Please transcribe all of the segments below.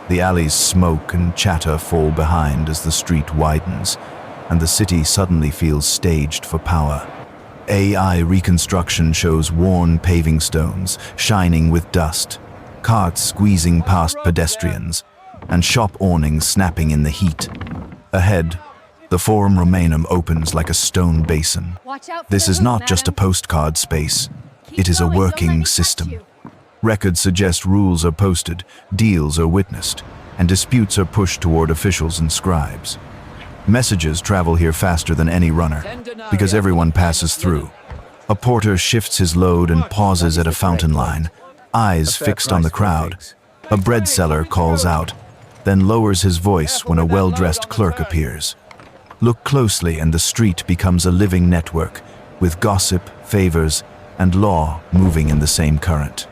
The alley's smoke and chatter fall behind as the street widens, and the city suddenly feels staged for power. AI reconstruction shows worn paving stones shining with dust, carts squeezing past pedestrians, and shop awnings snapping in the heat. Ahead, the Forum Romanum opens like a stone basin. This is not just a postcard space, it is a working system. Records suggest rules are posted, deals are witnessed, and disputes are pushed toward officials and scribes. Messages travel here faster than any runner, because everyone passes through. A porter shifts his load and pauses at a fountain line, eyes fixed on the crowd. A bread seller calls out, then lowers his voice when a well-dressed clerk appears. Look closely and the street becomes a living network, with gossip, favors, and law moving in the same current.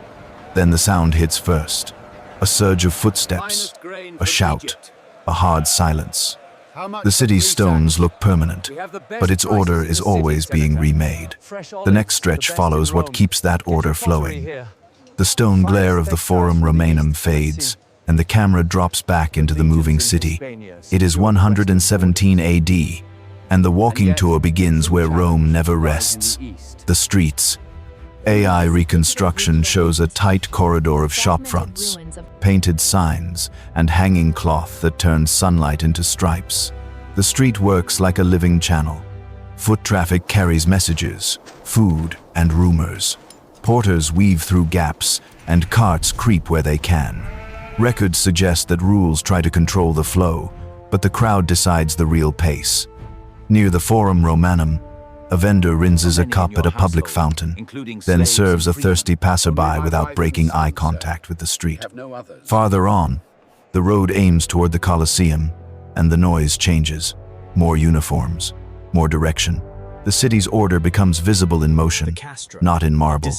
Then the sound hits first. A surge of footsteps, a shout, a hard silence. The city's stones look permanent, but its order is always being remade. The next stretch follows what keeps that order flowing. The stone glare of the Forum Romanum fades, and the camera drops back into the moving city. It is 117 AD, and the walking tour begins where Rome never rests. The streets. AI reconstruction shows a tight corridor of shopfronts, painted signs, and hanging cloth that turns sunlight into stripes. The street works like a living channel. Foot traffic carries messages, food, and rumors. Porters weave through gaps, and carts creep where they can. Records suggest that rules try to control the flow, but the crowd decides the real pace. Near the Forum Romanum, a vendor rinses a cup at a public fountain, then serves a thirsty passerby without breaking eye contact with the street. Farther on, the road aims toward the Colosseum, and the noise changes. More uniforms, more direction. The city's order becomes visible in motion, not in marble.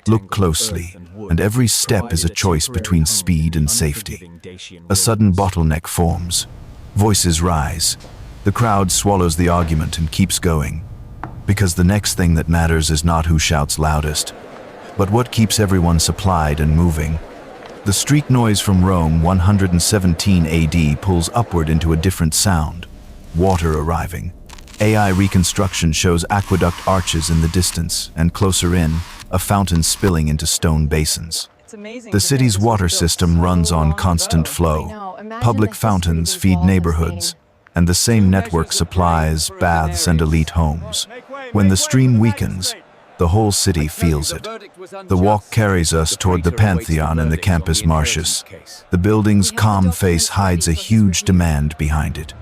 Look closely, and every step is a choice between speed and safety. A sudden bottleneck forms. Voices rise. The crowd swallows the argument and keeps going. Because the next thing that matters is not who shouts loudest, but what keeps everyone supplied and moving. The street noise from Rome 117 AD pulls upward into a different sound. Water arriving. AI reconstruction shows aqueduct arches in the distance, and closer in, a fountain spilling into stone basins. The city's water system runs on constant flow. Public fountains feed neighborhoods, and the same network supplies baths and elite homes. When the stream weakens, the whole city feels it. The walk carries us toward the Pantheon and the Campus Martius. The building's calm face hides a huge demand behind it.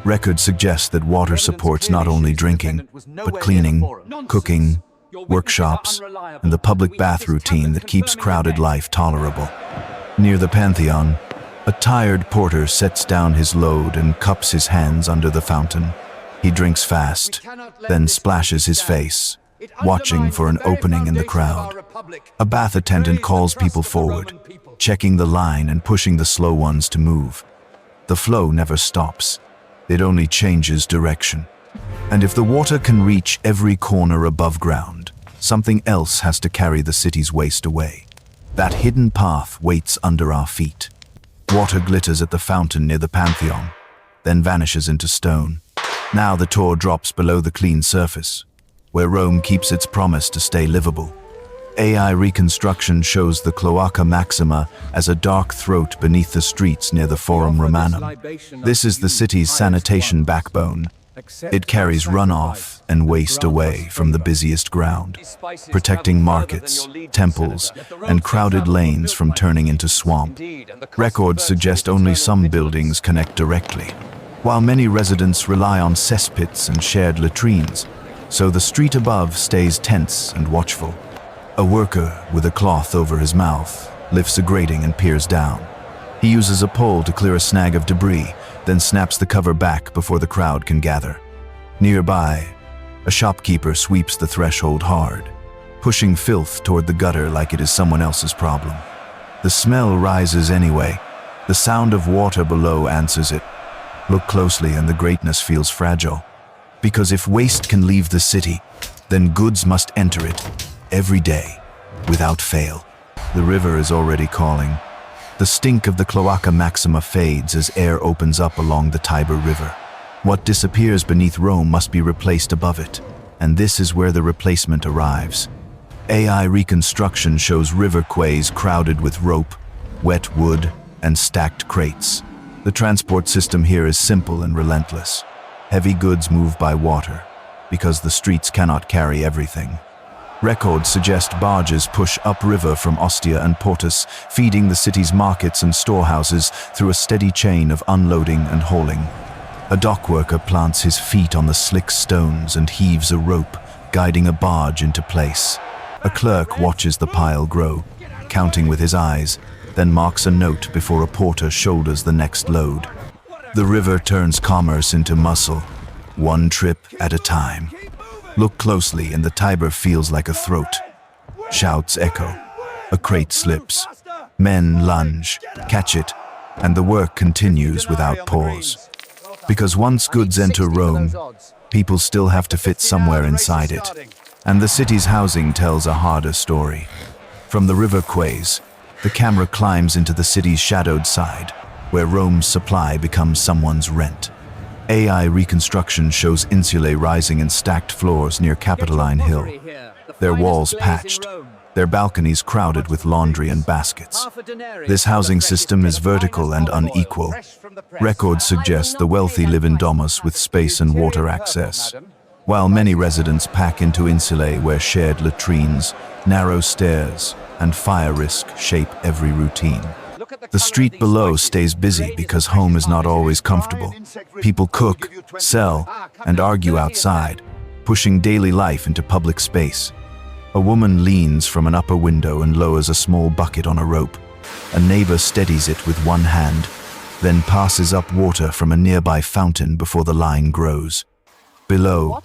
Records suggest that water supports not only drinking, but cleaning, cooking, workshops, and the public bath routine that keeps crowded life tolerable. Near the Pantheon, a tired porter sets down his load and cups his hands under the fountain. He drinks fast, then splashes his face, watching for an opening in the crowd. A bath attendant calls people forward, checking the line and pushing the slow ones to move. The flow never stops. It only changes direction. And if the water can reach every corner above ground, something else has to carry the city's waste away. That hidden path waits under our feet. Water glitters at the fountain near the Pantheon, then vanishes into stone. Now the tour drops below the clean surface, where Rome keeps its promise to stay livable. AI reconstruction shows the Cloaca Maxima as a dark throat beneath the streets near the Forum Romanum. This is the city's sanitation backbone. It carries runoff and waste away from the busiest ground, protecting markets, temples, and crowded lanes from turning into swamp. Records suggest only some buildings connect directly, while many residents rely on cesspits and shared latrines, so the street above stays tense and watchful. A worker with a cloth over his mouth lifts a grating and peers down. He uses a pole to clear a snag of debris, then snaps the cover back before the crowd can gather. Nearby, a shopkeeper sweeps the threshold hard, pushing filth toward the gutter like it is someone else's problem. The smell rises anyway. The sound of water below answers it. Look closely and the greatness feels fragile. Because if waste can leave the city, then goods must enter it every day, without fail. The river is already calling. The stink of the Cloaca Maxima fades as air opens up along the Tiber River. What disappears beneath Rome must be replaced above it, and this is where the replacement arrives. AI reconstruction shows river quays crowded with rope, wet wood, and stacked crates. The transport system here is simple and relentless. Heavy goods move by water, because the streets cannot carry everything. Records suggest barges push upriver from Ostia and Portus, feeding the city's markets and storehouses through a steady chain of unloading and hauling. A dockworker plants his feet on the slick stones and heaves a rope, guiding a barge into place. A clerk watches the pile grow, counting with his eyes, then marks a note before a porter shoulders the next load. The river turns commerce into muscle, one trip at a time. Look closely and the Tiber feels like a throat. Shouts echo. A crate slips. Men lunge, catch it, and the work continues without pause. Because once goods enter Rome, people still have to fit somewhere inside it. And the city's housing tells a harder story. From the river quays, the camera climbs into the city's shadowed side, where Rome's supply becomes someone's rent. AI reconstruction shows insulae rising in stacked floors near Palatine Hill, their walls patched, their balconies crowded with laundry and baskets. This housing system is vertical and unequal. Records suggest the wealthy live in domus with space and water access, while many residents pack into insulae where shared latrines, narrow stairs, and fire risk shape every routine. The street below stays busy because home is not always comfortable. People cook, sell, and argue outside, pushing daily life into public space. A woman leans from an upper window and lowers a small bucket on a rope. A neighbor steadies it with one hand, then passes up water from a nearby fountain before the line grows. Below,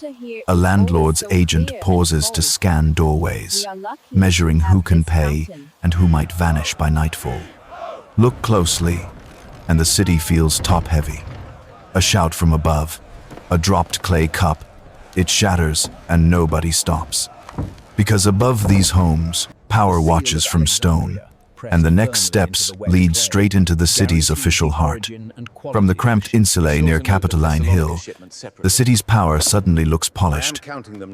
a landlord's agent pauses to scan doorways, measuring who can pay and who might vanish by nightfall. Look closely, and the city feels top-heavy. A shout from above, a dropped clay cup. It shatters, and nobody stops. Because above these homes, power watches from stone, and the next steps lead straight into the city's official heart. From the cramped Insulae near Palatine Hill, the city's power suddenly looks polished.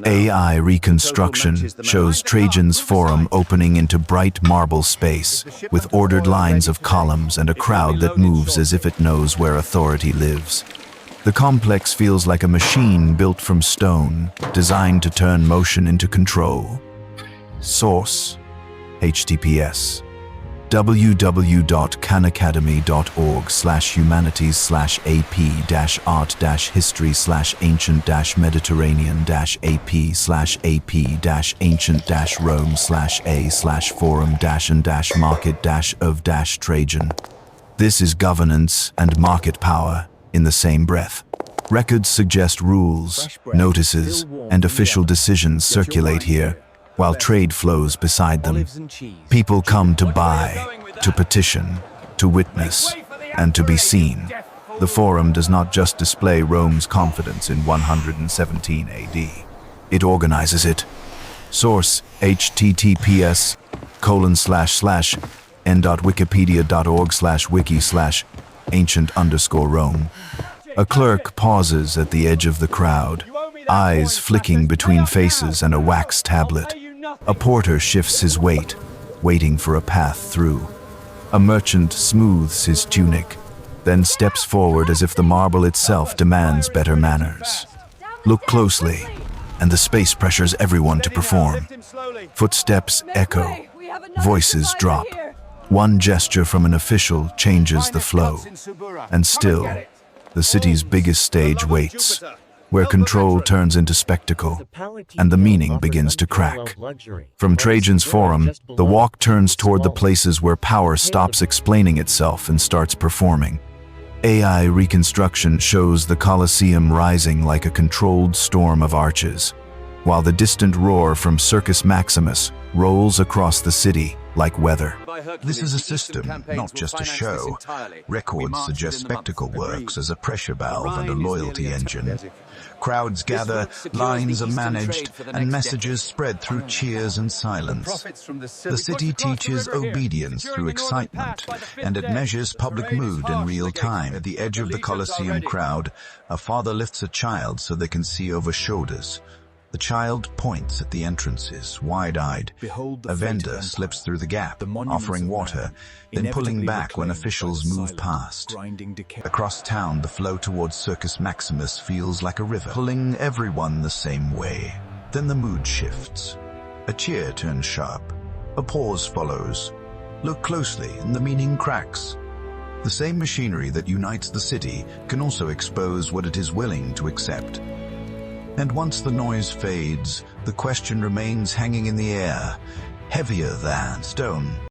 AI reconstruction shows Trajan's Forum opening into bright marble space, with ordered lines of columns and a crowd that moves as if it knows where authority lives. The complex feels like a machine built from stone, designed to turn motion into control. Source: https www.khanacademy.org/humanity/ap-art-history/ancient-mediterranean-ap/forum-of-Trajan. This is governance and market power in the same breath. Records suggest rules, notices, and official decisions circulate here, while trade flows beside them. People come to buy, to petition, to witness, and to be seen. The Forum does not just display Rome's confidence in 117 AD. It organizes it. Source: https://n.wikipedia.org/wiki/ancient_Rome. A clerk pauses at the edge of the crowd, eyes flicking between faces and a wax tablet. A porter shifts his weight, waiting for a path through. A merchant smooths his tunic, then steps forward as if the marble itself demands better manners. Look closely, and the space pressures everyone to perform. Footsteps echo, voices drop. One gesture from an official changes the flow. And still, the city's biggest stage waits, where control turns into spectacle, and the meaning begins to crack. From Trajan's Forum, the walk turns toward the places where power stops explaining itself and starts performing. AI reconstruction shows the Colosseum rising like a controlled storm of arches, while the distant roar from Circus Maximus rolls across the city like weather. This is a system, not just a show. Records suggest spectacle works as a pressure valve and a loyalty engine. Crowds gather, lines are managed, and messages spread through cheers and silence. The city teaches obedience through excitement, and it measures public mood in real time. At the edge of the Colosseum crowd, a father lifts a child so they can see over shoulders. The child points at the entrances, wide-eyed. A vendor slips through the gap, offering water, then pulling back when officials move past. Across town, the flow towards Circus Maximus feels like a river, pulling everyone the same way. Then the mood shifts. A cheer turns sharp. A pause follows. Look closely, and the meaning cracks. The same machinery that unites the city can also expose what it is willing to accept. And once the noise fades, the question remains hanging in the air, heavier than stone.